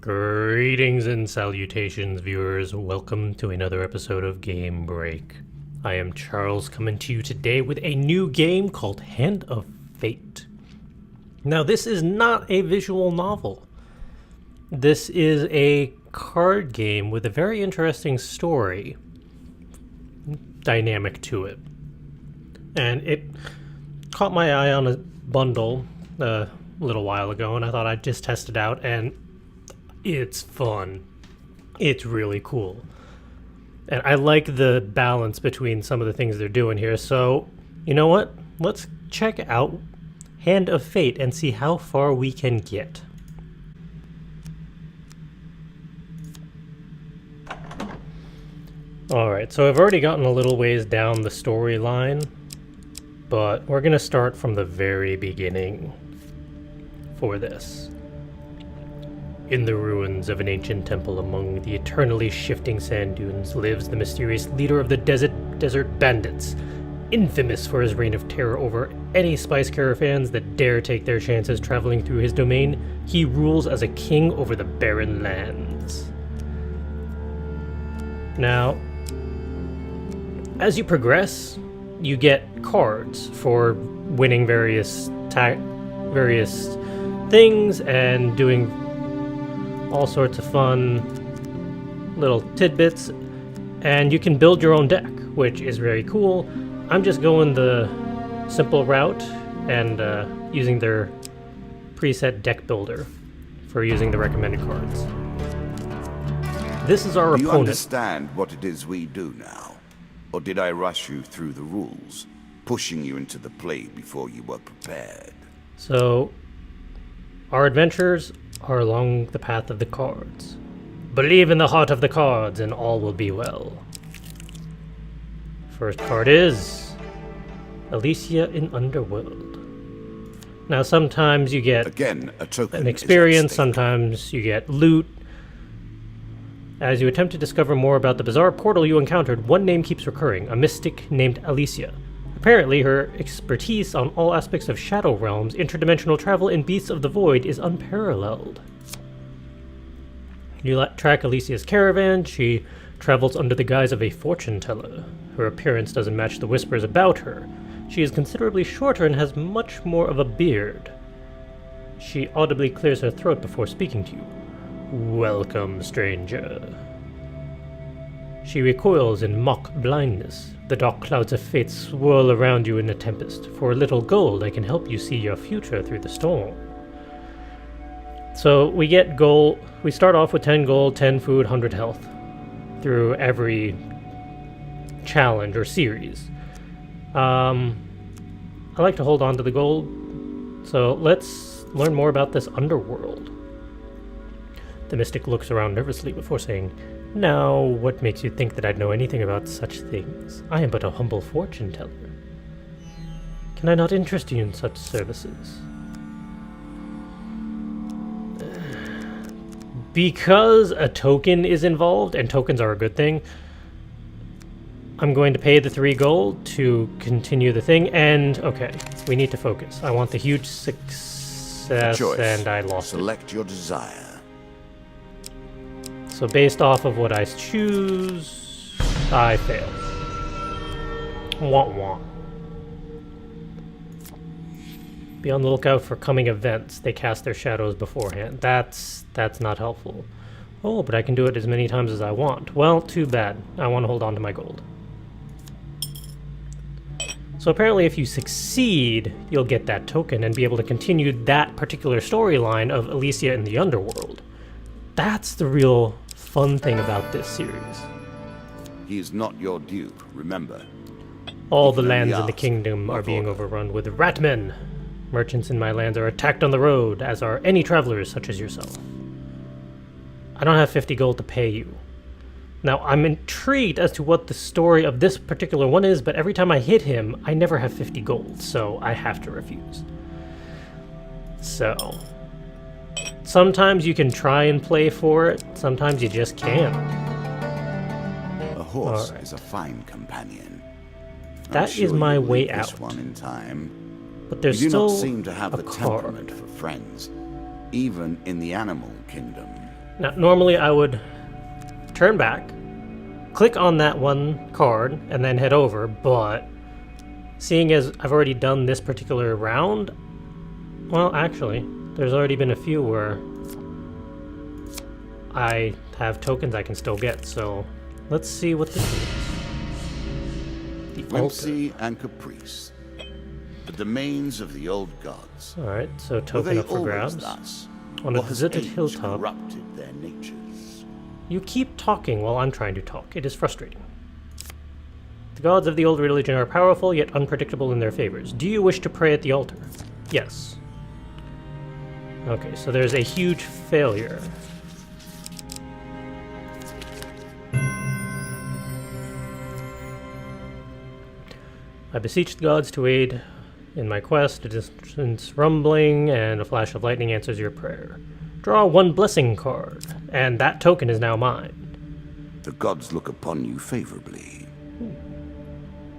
Greetings and salutations, viewers. Welcome to another episode of Game Break. I am Charles, coming to you today with a new game called Hand of Fate. Now, this is not a visual novel. This is a card game with a very interesting story dynamic to it. And it caught my eye on a bundle a little while ago, and I thought I'd just test it out, and it's fun. It's really cool. And I like the balance between some of the things they're doing here. So, you know what? Let's check out Hand of Fate and see how far we can get. Alright, so I've already gotten a little ways down the storyline, but we're going to start from the very beginning for this. In the ruins of an ancient temple among the eternally shifting sand dunes lives the mysterious leader of the desert bandits, infamous for his reign of terror over any spice caravans that dare take their chances traveling through his domain. He rules as a king over the barren lands. Now, as you progress, you get cards for winning various things and doing all sorts of fun little tidbits, and you can build your own deck, which is very cool. I'm just going the simple route and using their preset deck builder for using the recommended cards. This is our opponent. Do you understand what it is we do now? Or did I rush you through the rules, pushing you into the play before you were prepared? So, our adventures are along the path of the cards. Believe in the heart of the cards and all will be well. First card is Alicia in Underworld. Now sometimes you get again a token an experience, sometimes you get loot. As you attempt to discover more about the bizarre portal you encountered, one name keeps recurring, a mystic named Alicia. Apparently, her expertise on all aspects of Shadow Realms, interdimensional travel, and beasts of the void is unparalleled. You track Alicia's caravan. She travels under the guise of a fortune teller. Her appearance doesn't match the whispers about her. She is considerably shorter and has much more of a beard. She audibly clears her throat before speaking to you. Welcome, stranger. She recoils in mock blindness. The dark clouds of fate swirl around you in a tempest. For a little gold, I can help you see your future through the storm. So we get gold. We start off with 10 gold, 10 food, 100 health through every challenge or series. I like to hold on to the gold. So let's learn more about this underworld. The mystic looks around nervously before saying, "Now, what makes you think that I'd know anything about such things? I am but a humble fortune teller. Can I not interest you in such services?" Because a token is involved, and tokens are a good thing, I'm going to pay the 3 gold to continue the thing, and, okay, we need to focus. I want the huge success, and I lost it. Select your desire. So based off of what I choose, I fail. Wah wah. Be on the lookout for coming events. They cast their shadows beforehand. That's not helpful. Oh, but I can do it as many times as I want. Well, too bad. I want to hold on to my gold. So apparently if you succeed, you'll get that token and be able to continue that particular storyline of Alicia in the Underworld. That's the real fun thing about this series. He is not your dupe, remember. All the lands in the kingdom are being overrun with ratmen. Merchants in my lands are attacked on the road, as are any travelers such as yourself. I don't have 50 gold to pay you. Now, I'm intrigued as to what the story of this particular one is, but every time I hit him, I never have 50 gold, so I have to refuse. So, sometimes you can try and play for it, sometimes you just can't. A horse is a fine companion. That is my way out. This one in time. But there's you do still not seem to have a the card. temperament for friends, even in the animal kingdom. Now, normally I would turn back, click on that one card, and then head over, but seeing as I've already done this particular round, well, actually, there's already been a few where I have tokens I can still get, so let's see what this is. The Whimsy and caprice. The domains of the old gods. Alright, so Were token they up for always grabs. thus? On a Or has deserted age hilltop. corrupted their natures? You keep talking while I'm trying to talk. It is frustrating. The gods of the old religion are powerful, yet unpredictable in their favors. Do you wish to pray at the altar? Yes. Okay, so there's a huge failure. I beseech the gods to aid in my quest. A distant rumbling and a flash of lightning answers your prayer. Draw one blessing card, and that token is now mine. The gods look upon you favorably.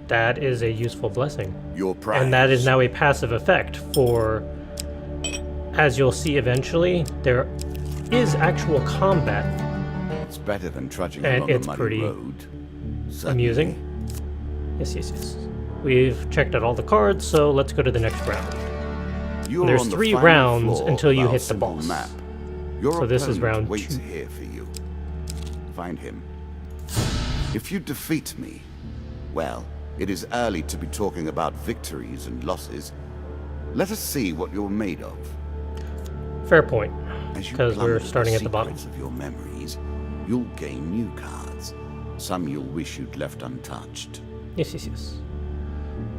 That is a useful blessing. Your prize. And that is now a passive effect for, as you'll see eventually, there is actual combat. It's better than trudging And along it's a muddy pretty road. Amusing. Yes. We've checked out all the cards, so let's go to the next round. You're There's on the 3 final rounds floor until of you our hit the simple boss. Map. Your So this is opponent round waits 2. here for you. Find him. If you defeat me, well, it is early to be talking about victories and losses. Let us see what you're made of. Fair point, As you because we're plumb starting at the bottom. secrets of your memories, you'll gain new cards. Some you'll wish you'd left untouched. Yes.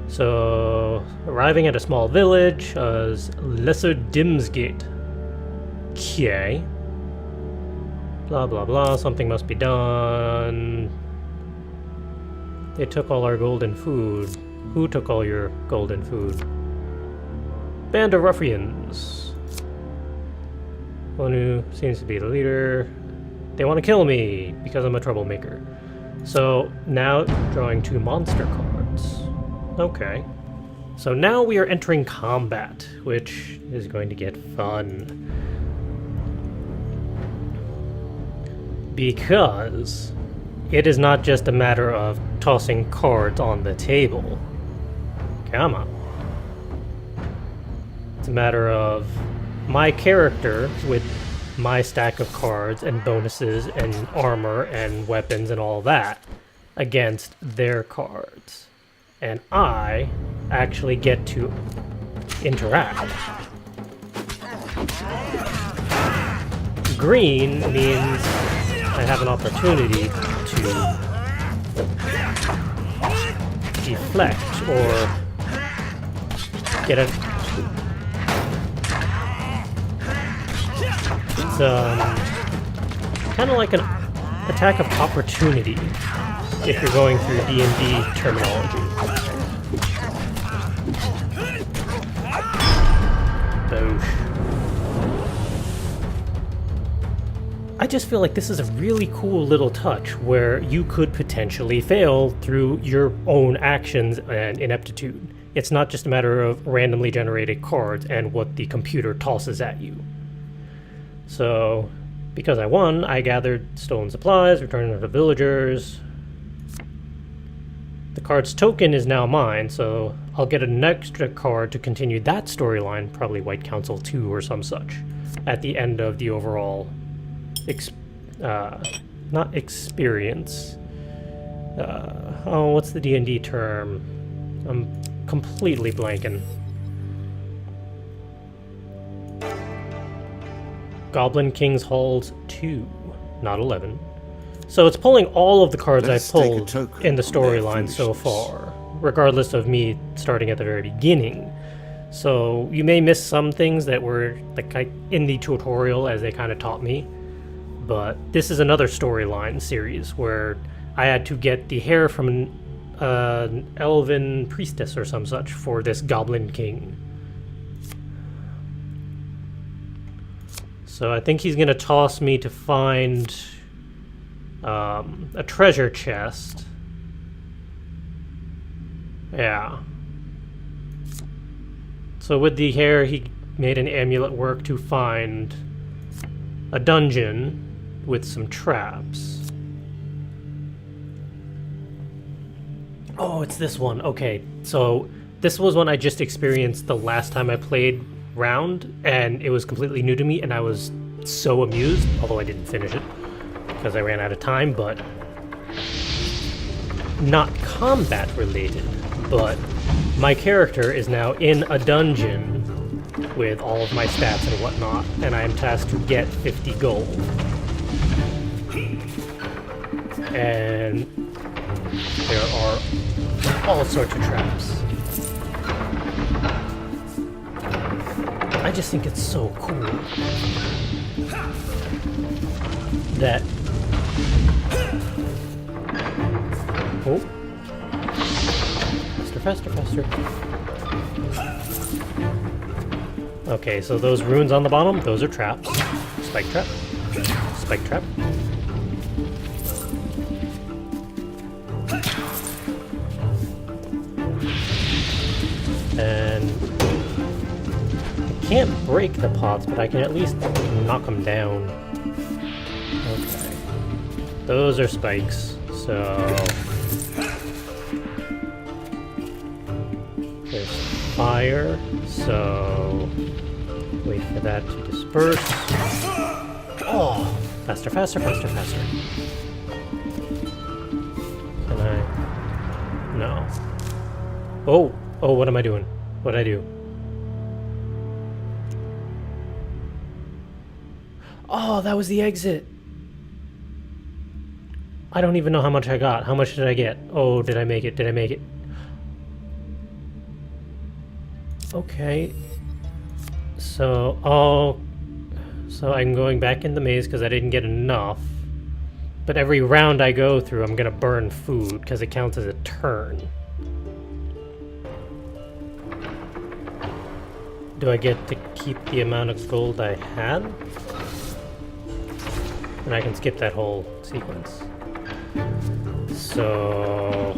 So, arriving at a small village as Lesser Dimsgate. Okay. Blah blah blah, something must be done. They took all our golden food. Who took all your golden food? Band of ruffians. One who seems to be the leader. They want to kill me because I'm a troublemaker. So now drawing 2 monster cards. Okay. So now we are entering combat, which is going to get fun. Because it is not just a matter of tossing cards on the table. Come on. It's a matter of my character with my stack of cards and bonuses and armor and weapons and all that against their cards. And I actually get to interact. Green means I have an opportunity to deflect or get a... It's kind of like an attack of opportunity if you're going through D&D terminology. Boosh. I just feel like this is a really cool little touch where you could potentially fail through your own actions and ineptitude. It's not just a matter of randomly generated cards and what the computer tosses at you. So, because I won, I gathered stolen supplies, returned to the villagers. The card's token is now mine, so I'll get an extra card to continue that storyline, probably White Council 2 or some such, at the end of the overall not experience. What's the D&D term? I'm completely blanking. Goblin King's Halls 2, not 11. So it's pulling all of the cards I've pulled in the storyline so far, regardless of me starting at the very beginning. So you may miss some things that were like in the tutorial as they kind of taught me, but this is another storyline series where I had to get the hair from an elven priestess or some such for this Goblin King. So I think he's gonna toss me to find a treasure chest. Yeah. So with the hair, he made an amulet work to find a dungeon with some traps. Oh, it's this one. Okay, so this was one I just experienced the last time I played round, and it was completely new to me, and I was so amused, although I didn't finish it because I ran out of time, but not combat related, but my character is now in a dungeon with all of my stats and whatnot, and I am tasked to get 50 gold. And there are all sorts of traps. I just think it's so cool that... Oh. Faster, faster. Okay, so those runes on the bottom, those are traps. Spike trap. Spike trap. And I can't break the pots, but I can at least knock them down. Okay. Those are spikes, so... There's fire, so wait for that to disperse. Oh, faster, faster, faster, faster. Can I? No. Oh, what am I doing? What'd I do? Oh, that was the exit. I don't even know how much I got. How much did I get? Oh, did I make it? Did I make it? Okay, so I'm going back in the maze because I didn't get enough. But every round I go through, I'm gonna burn food because it counts as a turn. Do I get to keep the amount of gold I had? And I can skip that whole sequence. So...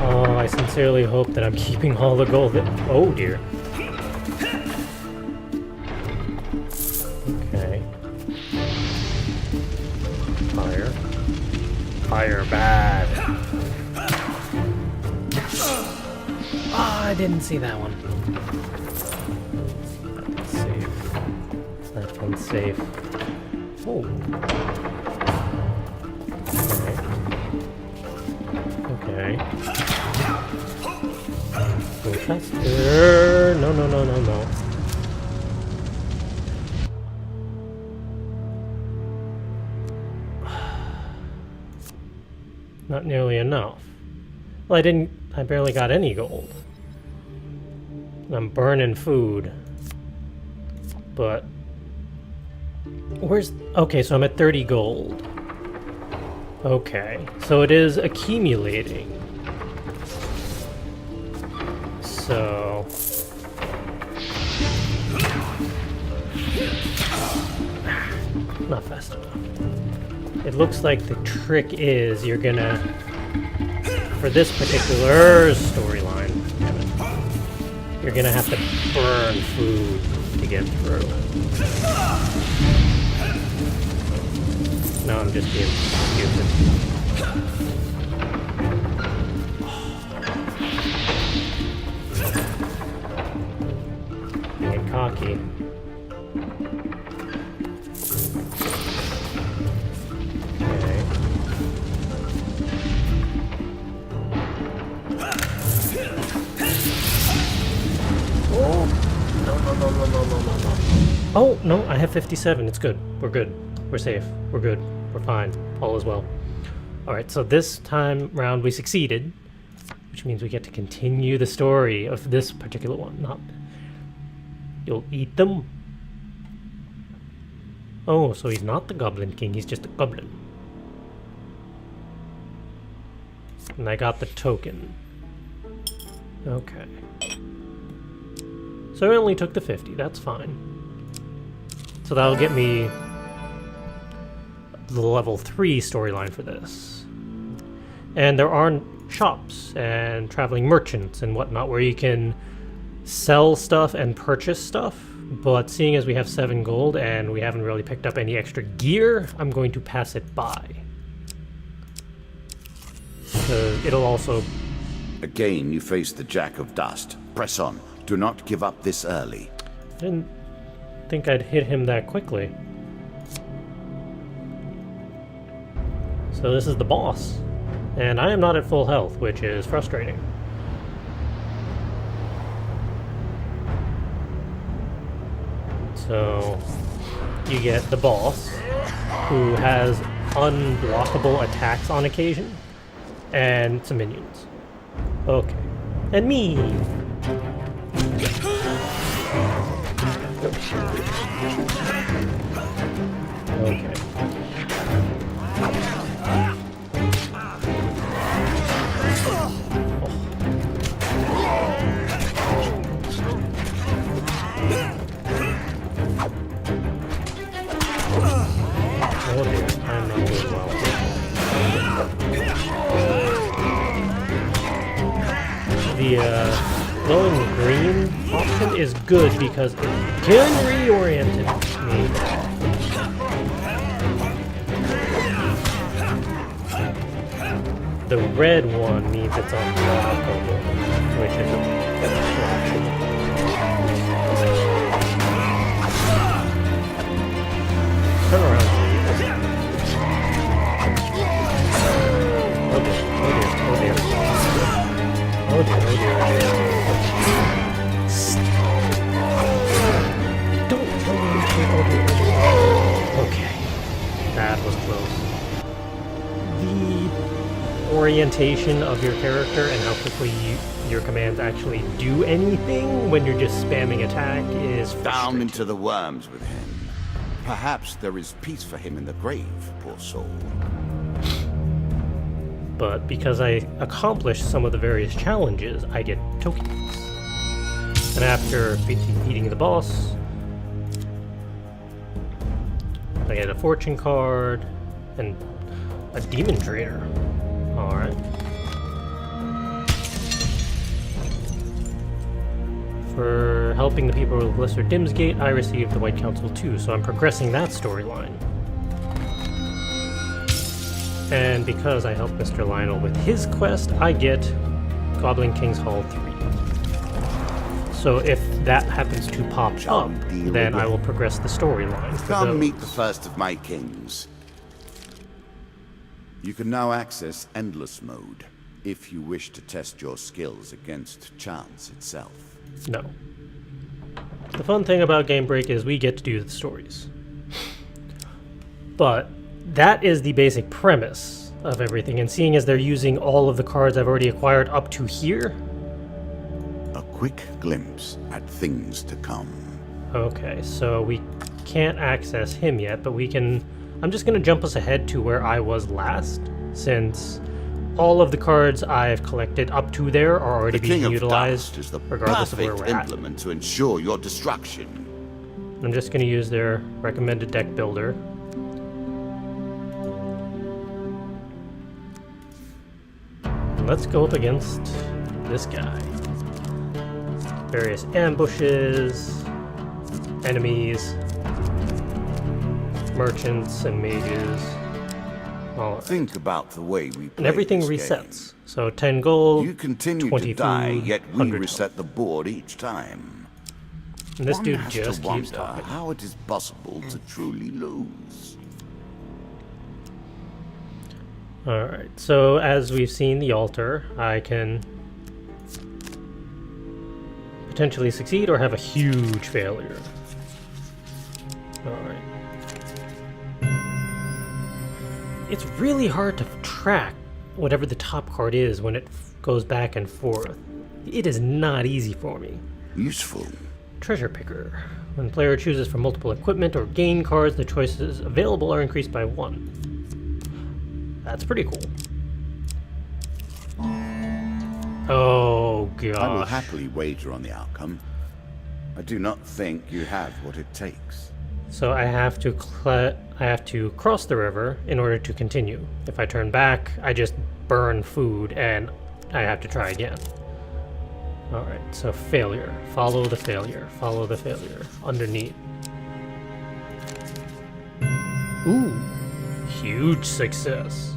Oh, I sincerely hope that I'm keeping all the gold that... Oh, dear. Okay. Fire. Fire bad. Ah, I didn't see that one. That's safe. That one's safe. Oh. Okay. Go faster. No, no, no, no, no. Not nearly enough. Well, I barely got any gold. I'm burning food. But... Okay, so I'm at 30 gold. Okay, so it is accumulating. So... Not fast enough. It looks like the trick is you're gonna... For this particular storyline, you're gonna have to burn food to get through. No, I'm just being stupid. Being cocky. Okay. Oh! No, no, no, no, no, no, no, no. Oh, no, I have 57. It's good. We're good. We're safe. We're good. We're fine. All is well. Alright, so this time round we succeeded, which means we get to continue the story of this particular one. Not... You'll eat them? Oh, so he's not the Goblin King, he's just a goblin. And I got the token. Okay. So I only took the 50, that's fine. So that'll get me the level 3 storyline for this. And there are shops and traveling merchants and whatnot where you can sell stuff and purchase stuff, but seeing as we have 7 gold and we haven't really picked up any extra gear, I'm going to pass it by. It'll also... Again, you face the Jack of Dust. Press on. Do not give up this early. I didn't think I'd hit him that quickly. So this is the boss. And I am not at full health, which is frustrating. So you get the boss, who has unblockable attacks on occasion, and some minions. Okay. And me! Okay. Oh dear, I'm not doing well. The glowing green option is good because it can reorient me. The red one means it's unblockable, which is a distraction. Turn around. Oh dear, oh dear, oh dear. Oh dear, oh dear, oh dear. Don't tell me you can't, oh dear, oh dear. Okay, that was close. The orientation of your character and how quickly your commands actually do anything when you're just spamming attack is frustrating. Down into the worms with him. Perhaps there is peace for him in the grave, poor soul. But because I accomplished some of the various challenges, I get tokens. And after defeating the boss, I get a fortune card and a demon trader. Alright. For helping the people of Lesser Dimsgate, I received the White Council too, so I'm progressing that storyline. And because I helped Mr. Lionel with his quest, I get Goblin King's Hall 3. So if that happens to pop up, then I will progress the storyline. Come meet the first of my kings. You can now access Endless Mode, if you wish to test your skills against chance itself. No. The fun thing about Game Break is we get to do the stories. But that is the basic premise of everything, and seeing as they're using all of the cards I've already acquired up to here... A quick glimpse at things to come. Okay, so we can't access him yet, but we can... I'm just going to jump us ahead to where I was last, since all of the cards I've collected up to there are already being utilized, is the regardless of where we're at. implement to ensure your destruction. I'm just going to use their recommended deck builder. Let's go up against this guy. Various ambushes, enemies, merchants and mages. All right. Think about the way we play And everything this resets. So 10 gold, You continue 20 to die, food, yet we 100 reset the board each time. and this One dude has just to keeps wonder talking. how it is possible to truly lose. Alright, so as we've seen the altar, I can potentially succeed or have a huge failure. Alright. It's really hard to track whatever the top card is when it goes back and forth. It is not easy for me. Useful. Treasure Picker. When player chooses from multiple equipment or gain cards, the choices available are increased by 1. That's pretty cool. Oh gosh. I will happily wager on the outcome. I do not think you have what it takes. So I have to cross the river in order to continue. If I turn back, I just burn food and I have to try again. Alright, so failure. Follow the failure. Follow the failure. Underneath. Ooh. Huge success.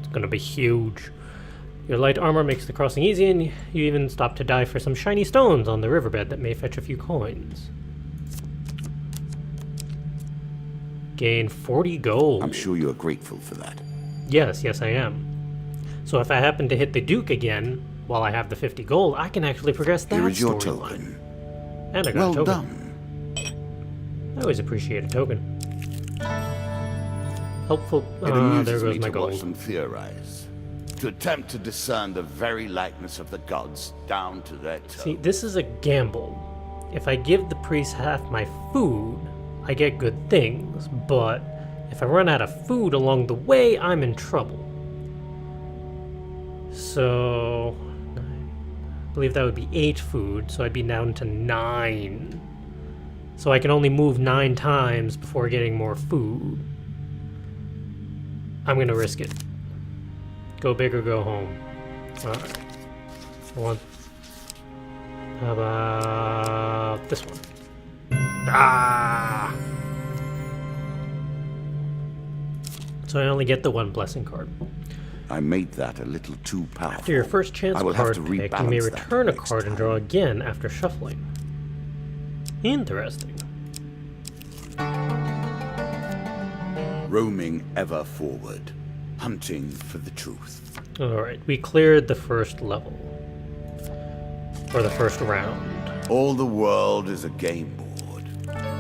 It's gonna be huge. Your light armor makes the crossing easy, and you even stop to dive for some shiny stones on the riverbed that may fetch a few coins. Gain 40 gold. I'm sure you're grateful for that. Yes, yes I am. So if I happen to hit the Duke again, while I have the 50 gold, I can actually progress that Here is your storyline. token. And I got Well a token. done. I always appreciate a token. Helpful. It There amuses goes me my to watch gold. them theorize. To attempt to discern the very likeness of the gods down to their toe. See, this is a gamble. If I give the priest half my food, I get good things, but if I run out of food along the way, I'm in trouble. So, I believe that would be 8 food, so I'd be down to 9. So I can only move 9 times before getting more food. I'm gonna risk it. Go big or go home. Alright. How about this one? Ah! So I only get the 1 blessing card. I made that a little too powerful. After your first chance I will have card to pick, you may rebalance that return a next card and time. draw again after shuffling. Interesting. Roaming ever forward, hunting for the truth. Alright, we cleared the first level. Or the first round. All the world is a game board,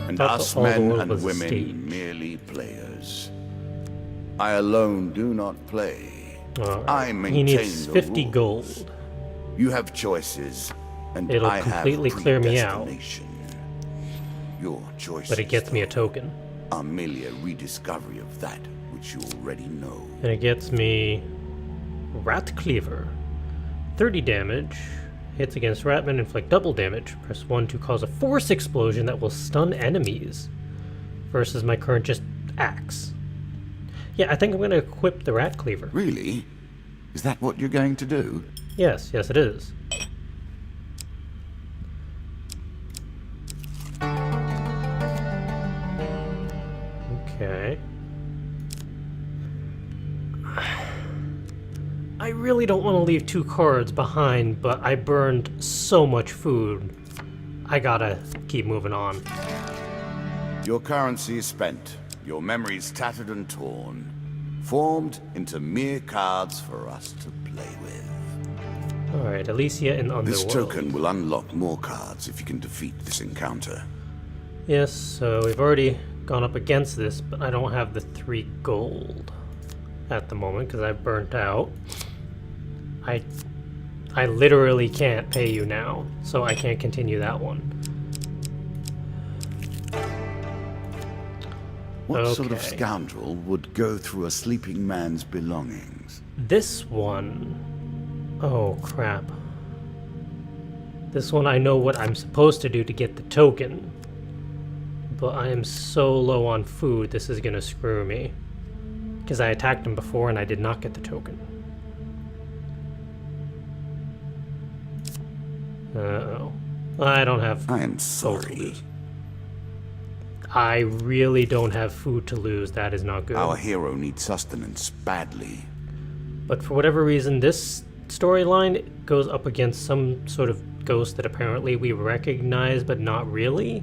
and Thought us all the men world and was a women stage. merely players. I alone do not play. Alright, I he maintain needs the 50 rules. gold. You have choices, and It'll I completely have clear me out. predestination. Your choices, But it gets me a though, token. are merely a rediscovery of that which you already know. And it gets me Rat Cleaver. 30 damage. Hits against Ratman inflict double damage. Press 1 to cause a force explosion that will stun enemies. Versus my current just axe. Yeah, I think I'm going to equip the Rat Cleaver. Really? Is that what you're going to do? Yes, yes it is. Okay. I really don't want to leave 2 cards behind, but I burned so much food. I gotta keep moving on. Your currency is spent, your memories tattered and torn, formed into mere cards for us to play with. Alright, Alicia in Underworld. This token will unlock more cards if you can defeat this encounter. Yes, so we've already gone up against this, but I don't have the 3 gold at the moment because I burnt out. I literally can't pay you now, so I can't continue that one. What sort of Okay. scoundrel would go through a sleeping man's belongings? This one... Oh, crap. This one I know what I'm supposed to do to get the token. But I am so low on food, this is gonna screw me. Because I attacked him before and I did not get the token. Uh-oh. I don't have I am gold to sorry. lose. I really don't have food to lose, that is not good. Our hero needs sustenance badly. But for whatever reason, this storyline goes up against some sort of ghost that apparently we recognize, but not really.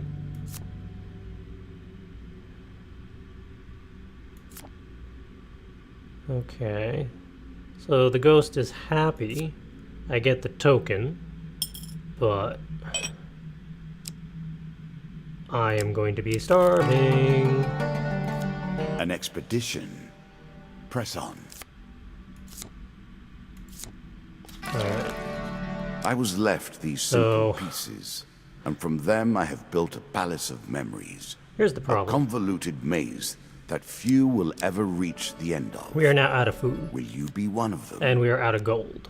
Okay. So the ghost is happy. I get the token. But I am going to be starving. An expedition. Press on. Alright. I was left these So- simple pieces, and from them I have built a palace of memories. Here's the A problem. convoluted maze that few will ever reach the end of. We are now out of food. Will you be one of them? And we are out of gold.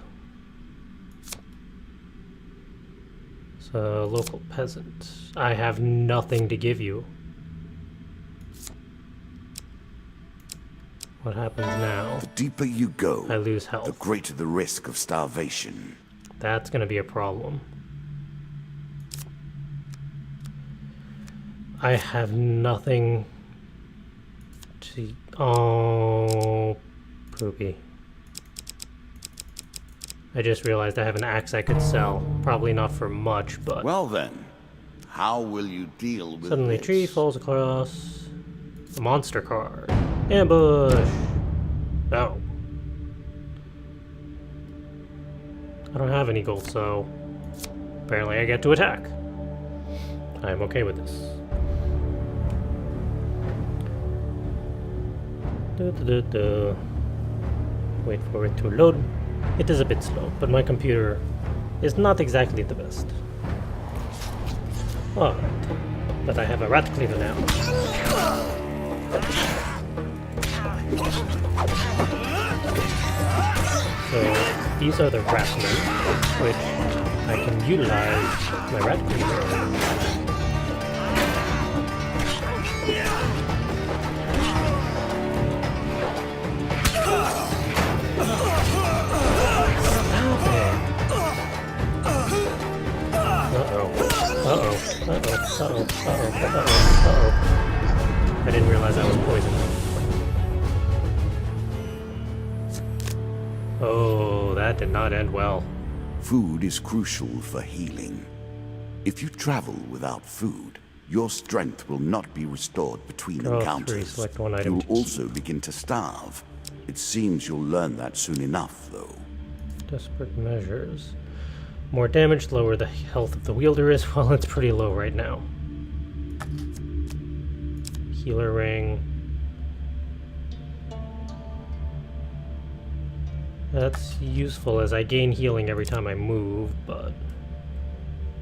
So, local peasant. I have nothing to give you. What happens now? The deeper you go, I lose the health. greater the risk of starvation. That's gonna be a problem. I have nothing to... Oh, poopy. I just realized I have an axe I could sell. Probably not for much, but... Well then, how will you deal with Suddenly a this? tree falls across a monster card. Ambush! No. I don't have any gold, so apparently I get to attack. I'm okay with this. Wait for it to load. It is a bit slow, but my computer is not exactly the best. Alright, but I have a rat cleaver now. So these are the rat men, which I can utilize my rat cleaver. I didn't realize I was poisoned. Oh, that did not end well. Food is crucial for healing. If you travel without food, your strength will not be restored between Draw 3, encounters. select one item. You'll also begin to starve. It seems you'll learn that soon enough, though. Desperate measures. More damage, lower the health of the wielder is. Well, it's pretty low right now. Healer ring. That's useful as I gain healing every time I move, but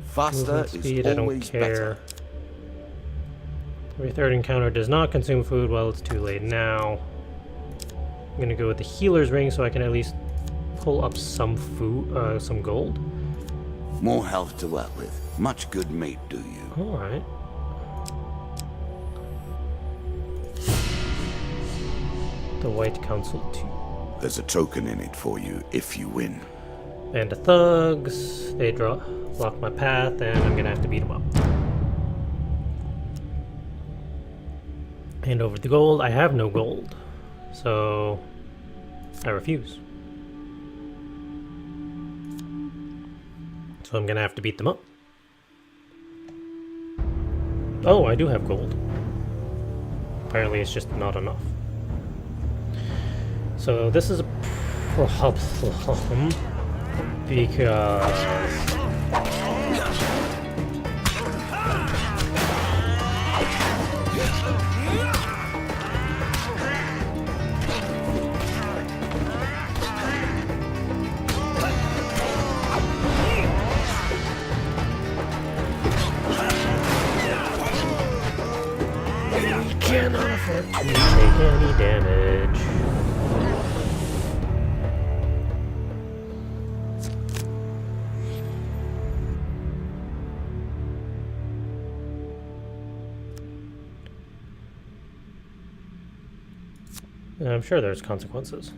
Faster movement speed, is I don't always care. better. Every third encounter does not consume food. Well, it's too late now. I'm gonna go with the healer's ring so I can at least pull up some food, some gold. More health to work with. Much good may do you. Alright. The White Council 2. There's a token in it for you if you win. Band of thugs. They block my path, and I'm gonna have to beat them up. Hand over the gold. I have no gold, so I refuse. So I'm gonna have to beat them up. Oh, I do have gold. Apparently it's just not enough. So this is a problem because cannot afford to take any damage. I'm sure there's consequences.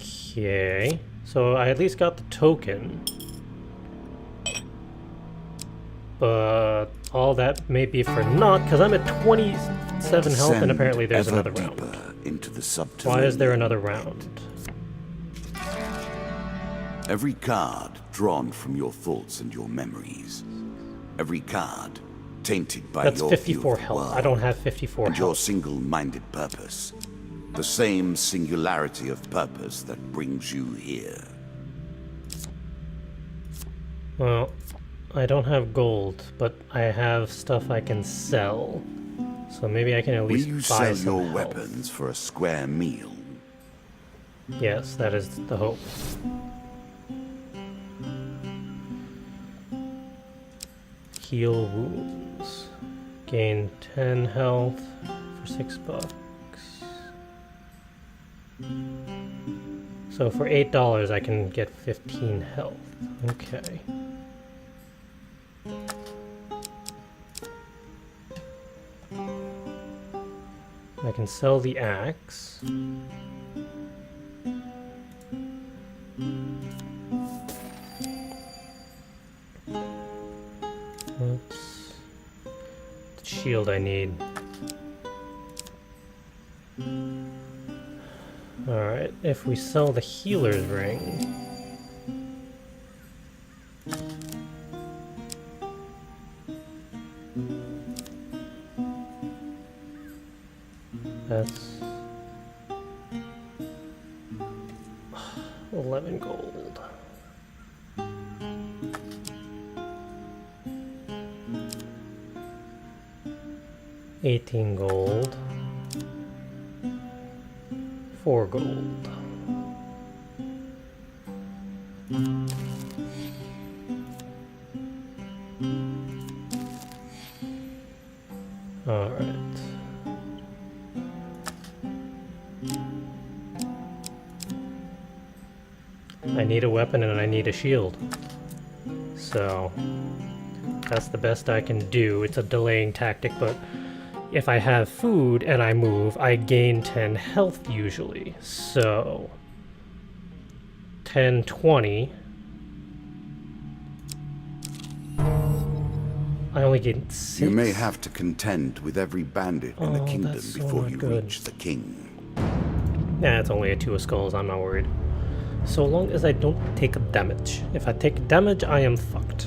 Okay. So I at least got the token. But all that may be for naught, because I'm at 27 health, and apparently there's another round. Into the subterranean. Why is there another round? Every card drawn from your thoughts and your memories. Every card tainted by That's your 54 view of the health. world I don't have 54 and your health. single-minded purpose. The same singularity of purpose that brings you here. Well, I don't have gold, but I have stuff I can sell. So maybe I can at Will least you buy sell some your health. weapons for a square meal? Yes, that is the hope. Heal wounds. Gain 10 health for $6. So for $8 I can get 15 health. Okay. I can sell the axe. Oops. The shield I need. Alright, if we sell the healer's ring... That's 11 gold. $18 gold. 4 gold. All right. I need a weapon and I need a shield. So that's the best I can do. It's a delaying tactic, but if I have food and I move, I gain 10 health usually. So 10, 20. I only gain 6. You may have to contend with every bandit in the kingdom that's so before not you good. reach the king. Nah, it's only a 2 of skulls, I'm not worried. So long as I don't take damage. If I take damage, I am fucked.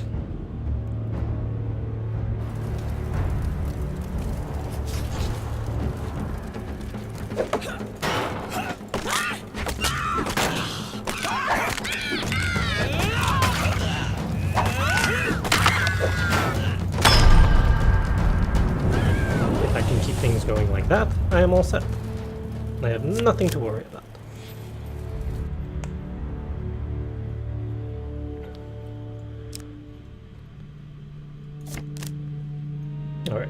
If I can keep things going like that, I am all set. I have nothing to worry about. Alright.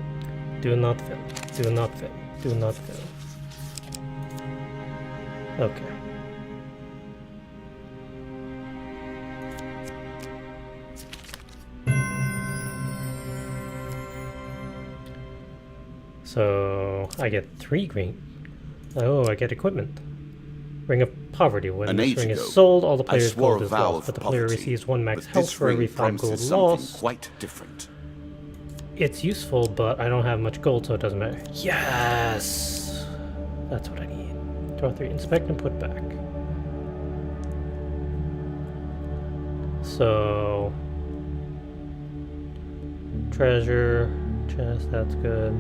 Do not fail. Do not fail. Do not fail. Okay. So I get 3 green. Oh, I get equipment. Ring of Poverty. When An this age ring ago, is sold, all the I player's swore gold a is vow lost, of but the player poverty, receives 1 max but health this for every ring 5 gold promises something lost. quite different. It's useful, but I don't have much gold, so it doesn't matter. Yes! That's what I need. Draw 3. Inspect and put back. So... treasure, chest, that's good.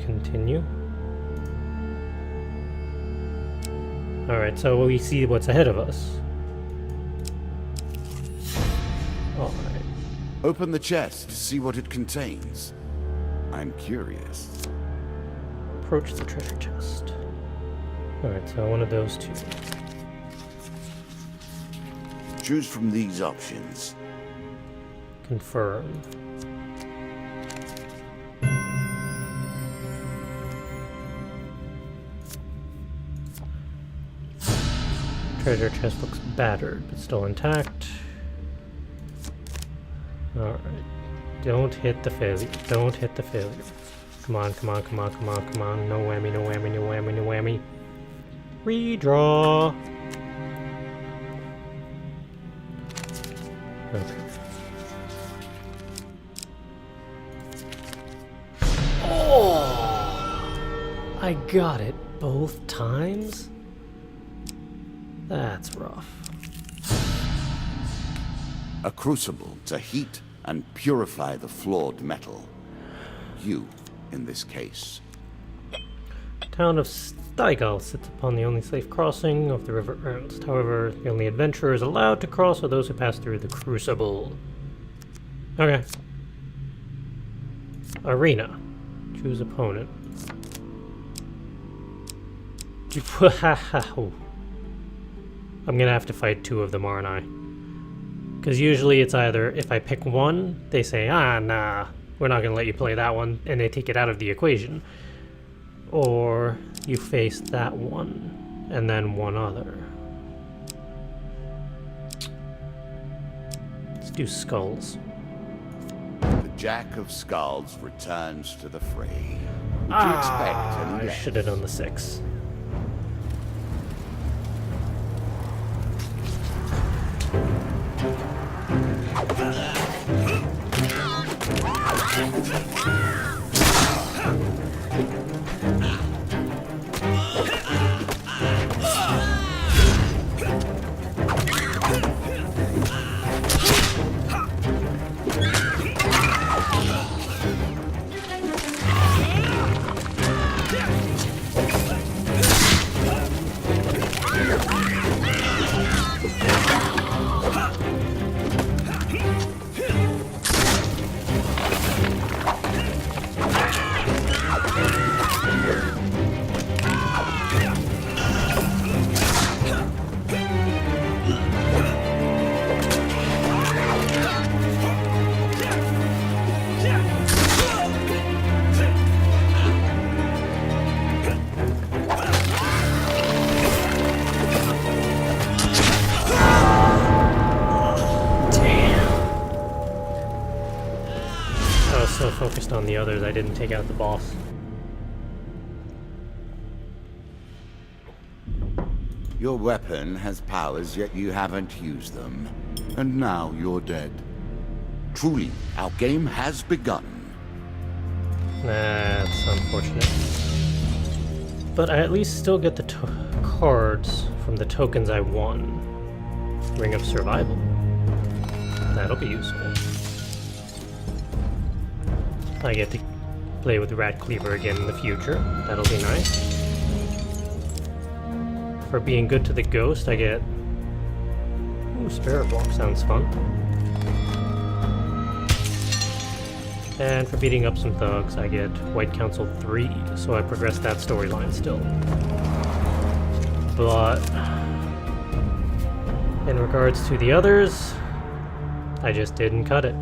Continue. Alright, so we see what's ahead of us. Alright. Open the chest to see what it contains. I'm curious. Approach the treasure chest. Alright, so one of those 2. Choose from these options. Confirm. Treasure chest looks battered, but still intact. Alright. Don't hit the failure. Don't hit the failure. Come on, come on, come on, come on, come on. No whammy, no whammy, no whammy, no whammy. Redraw. Okay. Oh! I got it both times? That's rough. A crucible to heat and purify the flawed metal. You, in this case. Town of Steigal sits upon the only safe crossing of the River Ernst. However, the only adventurers allowed to cross are those who pass through the Crucible. Okay. Arena. Choose opponent. I'm gonna have to fight 2 of them, aren't I? Because usually it's either, if I pick one, they say, ah, nah, we're not gonna let you play that one, and they take it out of the equation. Or you face that one, and then one other. Let's do skulls. The Jack of Skulls returns to the fray. you expect any I less? should have done the 6. I was so focused on the others, I didn't take out the boss. Your weapon has powers, yet you haven't used them. And now you're dead. Truly, our game has begun. That's unfortunate. But I at least still get the cards from the tokens I won. Ring of Survival. That'll be useful. I get to play with Rat Cleaver again in the future. That'll be nice. For being good to the ghost, I get... Ooh, Spirit Block sounds fun. And for beating up some thugs, I get White Council 3, so I progress that storyline still. But... in regards to the others, I just didn't cut it.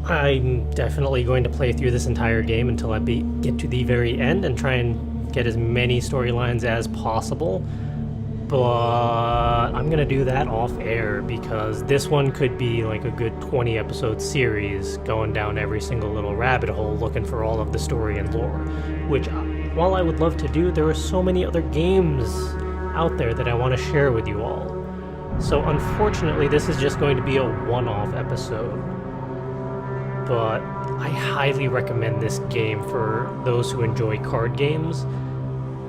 I'm definitely going to play through this entire game until I get to the very end and try and get as many storylines as possible. But I'm gonna do that off air because this one could be like a good 20 episode series going down every single little rabbit hole looking for all of the story and lore. Which, while I would love to do, there are so many other games out there that I want to share with you all. So unfortunately, this is just going to be a one-off episode. But I highly recommend this game for those who enjoy card games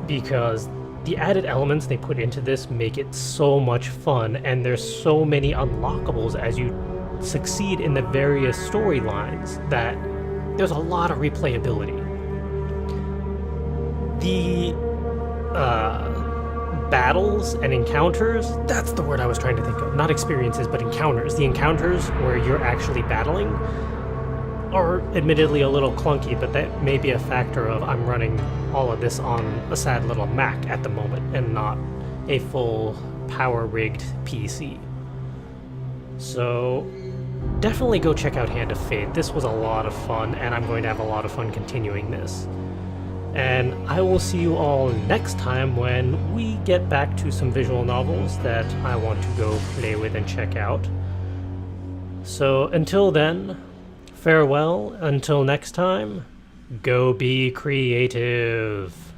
because the added elements they put into this make it so much fun, and there's so many unlockables as you succeed in the various storylines that there's a lot of replayability. The battles and encounters, that's the word I was trying to think of. Not experiences, but encounters. The encounters where you're actually battling are admittedly a little clunky, but that may be a factor of I'm running all of this on a sad little Mac at the moment and not a full power-rigged PC. So definitely go check out Hand of Fate. This was a lot of fun, and I'm going to have a lot of fun continuing this. And I will see you all next time when we get back to some visual novels that I want to go play with and check out. So until then, farewell, until next time, go be creative.